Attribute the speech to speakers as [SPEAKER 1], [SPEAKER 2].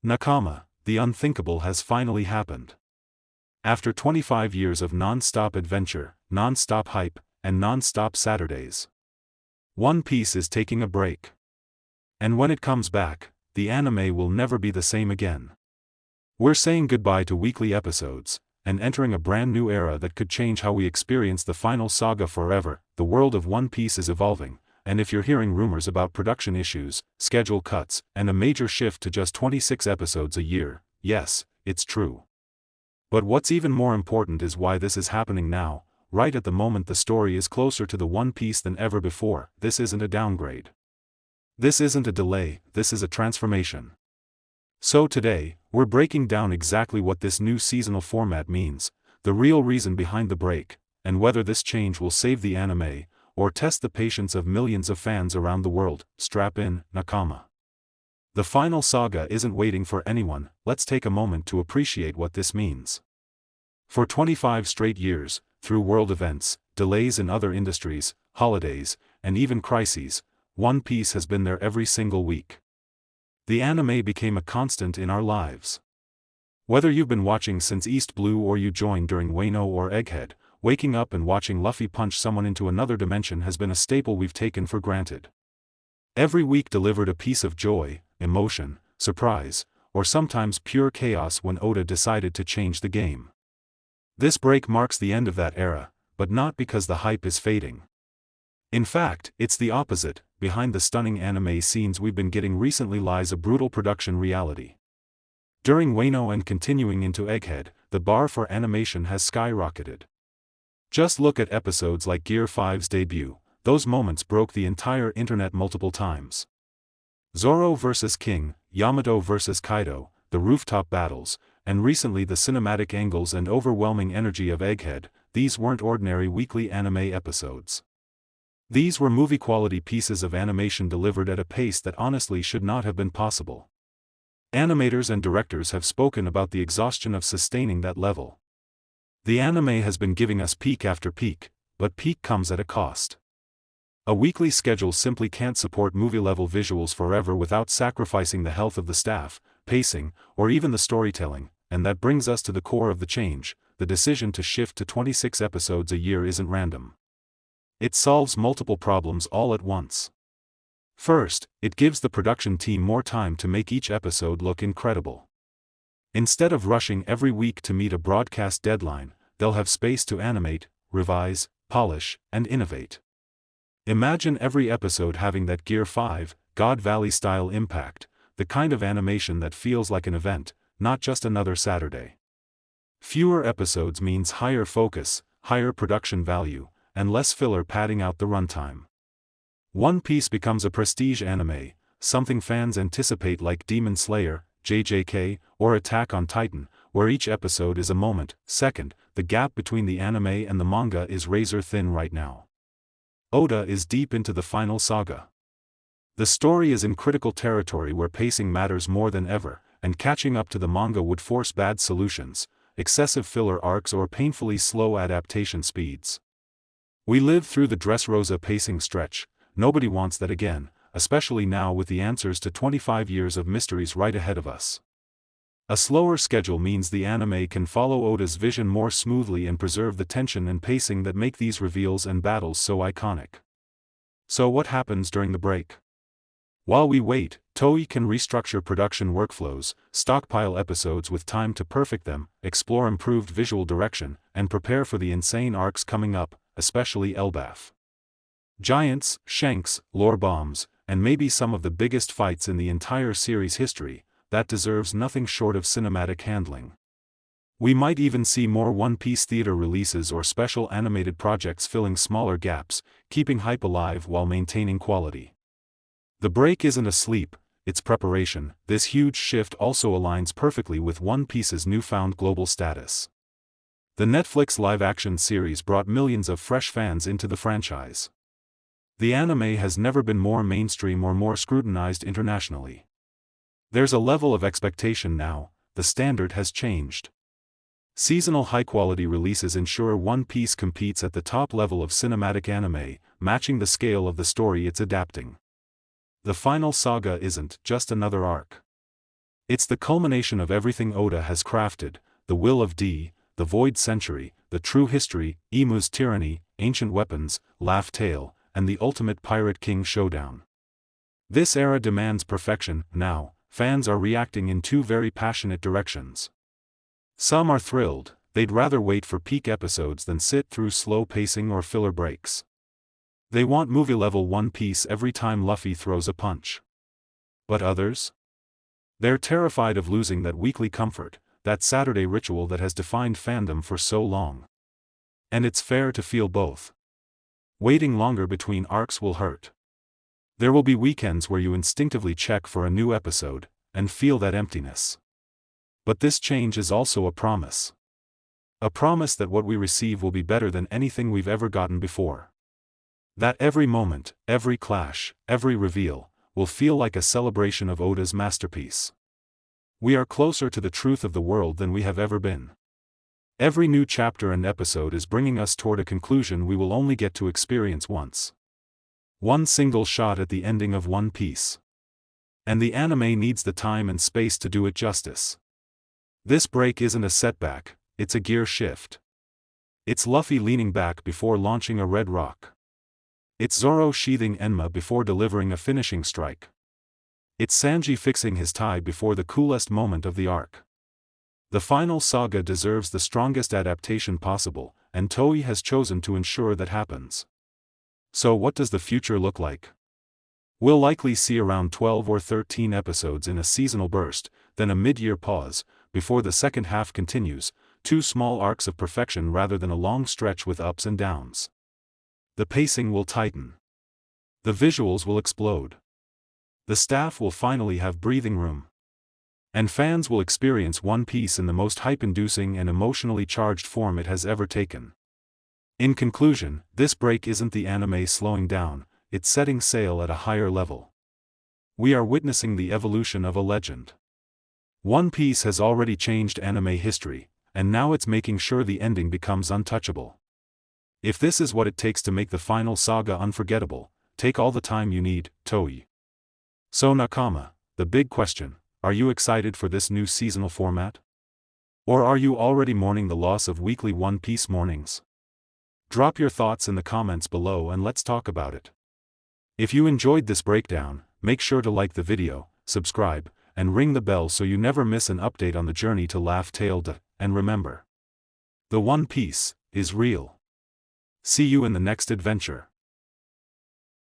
[SPEAKER 1] Nakama, the unthinkable has finally happened. After 25 years of non-stop adventure, non-stop hype, and non-stop Saturdays, One Piece is taking a break. And when it comes back, the anime will never be the same again. We're saying goodbye to weekly episodes, and entering a brand new era that could change how we experience the final saga forever. The world of One Piece is evolving, and if you're hearing rumors about production issues, schedule cuts, and a major shift to just 26 episodes a year, yes, it's true. But what's even more important is why this is happening now, right at the moment the story is closer to the One Piece than ever before. This isn't a downgrade. This isn't a delay, this is a transformation. So today, we're breaking down exactly what this new seasonal format means, the real reason behind the break, and whether this change will save the anime, or test the patience of millions of fans around the world. Strap in, Nakama. The final saga isn't waiting for anyone. Let's take a moment to appreciate what this means. For 25 straight years, through world events, delays in other industries, holidays, and even crises, One Piece has been there every single week. The anime became a constant in our lives. Whether you've been watching since East Blue or you joined during Wano or Egghead, waking up and watching Luffy punch someone into another dimension has been a staple we've taken for granted. Every week delivered a piece of joy, emotion, surprise, or sometimes pure chaos when Oda decided to change the game. This break marks the end of that era, but not because the hype is fading. In fact, it's the opposite. Behind the stunning anime scenes we've been getting recently lies a brutal production reality. During Wano and continuing into Egghead, the bar for animation has skyrocketed. Just look at episodes like Gear 5's debut. Those moments broke the entire internet multiple times. Zoro vs. King, Yamato vs. Kaido, the rooftop battles, and recently the cinematic angles and overwhelming energy of Egghead. These weren't ordinary weekly anime episodes. These were movie-quality pieces of animation delivered at a pace that honestly should not have been possible. Animators and directors have spoken about the exhaustion of sustaining that level. The anime has been giving us peak after peak, but peak comes at a cost. A weekly schedule simply can't support movie-level visuals forever without sacrificing the health of the staff, pacing, or even the storytelling, and that brings us to the core of the change. The decision to shift to 26 episodes a year isn't random. It solves multiple problems all at once. First, it gives the production team more time to make each episode look incredible. Instead of rushing every week to meet a broadcast deadline, they'll have space to animate, revise, polish, and innovate. Imagine every episode having that Gear 5, God Valley-style impact, the kind of animation that feels like an event, not just another Saturday. Fewer episodes means higher focus, higher production value, and less filler padding out the runtime. One Piece becomes a prestige anime, something fans anticipate like Demon Slayer, JJK, or Attack on Titan, where each episode is a moment. Second, the gap between the anime and the manga is razor thin right now. Oda is deep into the final saga. The story is in critical territory where pacing matters more than ever, and catching up to the manga would force bad solutions, excessive filler arcs or painfully slow adaptation speeds. We lived through the Dressrosa pacing stretch. Nobody wants that again, especially now with the answers to 25 years of mysteries right ahead of us. A slower schedule means the anime can follow Oda's vision more smoothly and preserve the tension and pacing that make these reveals and battles so iconic. So what happens during the break? While we wait, Toei can restructure production workflows, stockpile episodes with time to perfect them, explore improved visual direction, and prepare for the insane arcs coming up, especially Elbaf. Giants, Shanks, lore bombs, and maybe some of the biggest fights in the entire series' history, that deserves nothing short of cinematic handling. We might even see more One Piece theater releases or special animated projects filling smaller gaps, keeping hype alive while maintaining quality. The break isn't a sleep, it's preparation. This huge shift also aligns perfectly with One Piece's newfound global status. The Netflix live-action series brought millions of fresh fans into the franchise. The anime has never been more mainstream or more scrutinized internationally. There's a level of expectation now, the standard has changed. Seasonal high-quality releases ensure One Piece competes at the top level of cinematic anime, matching the scale of the story it's adapting. The final saga isn't just another arc. It's the culmination of everything Oda has crafted: the will of D, the Void Century, the true history, Imu's tyranny, ancient weapons, Laugh Tale, and the ultimate Pirate King showdown. This era demands perfection. Now, fans are reacting in two very passionate directions. Some are thrilled; they'd rather wait for peak episodes than sit through slow pacing or filler breaks. They want movie-level One Piece every time Luffy throws a punch. But others? They're terrified of losing that weekly comfort, that Saturday ritual that has defined fandom for so long. And it's fair to feel both. Waiting longer between arcs will hurt. There will be weekends where you instinctively check for a new episode, and feel that emptiness. But this change is also a promise. A promise that what we receive will be better than anything we've ever gotten before. That every moment, every clash, every reveal, will feel like a celebration of Oda's masterpiece. We are closer to the truth of the world than we have ever been. Every new chapter and episode is bringing us toward a conclusion we will only get to experience once. One single shot at the ending of One Piece. And the anime needs the time and space to do it justice. This break isn't a setback, it's a gear shift. It's Luffy leaning back before launching a red rock. It's Zoro sheathing Enma before delivering a finishing strike. It's Sanji fixing his tie before the coolest moment of the arc. The final saga deserves the strongest adaptation possible, and Toei has chosen to ensure that happens. So what does the future look like? We'll likely see around 12 or 13 episodes in a seasonal burst, then a mid-year pause, before the second half continues, two small arcs of perfection rather than a long stretch with ups and downs. The pacing will tighten. The visuals will explode. The staff will finally have breathing room. And fans will experience One Piece in the most hype-inducing and emotionally charged form it has ever taken. In conclusion, this break isn't the anime slowing down, it's setting sail at a higher level. We are witnessing the evolution of a legend. One Piece has already changed anime history, and now it's making sure the ending becomes untouchable. If this is what it takes to make the final saga unforgettable, take all the time you need, Toei. So Nakama, the big question: are you excited for this new seasonal format? Or are you already mourning the loss of weekly One Piece mornings? Drop your thoughts in the comments below and let's talk about it. If you enjoyed this breakdown, make sure to like the video, subscribe, and ring the bell so you never miss an update on the journey to Laugh Tale. And remember, the One Piece is real. See you in the next adventure.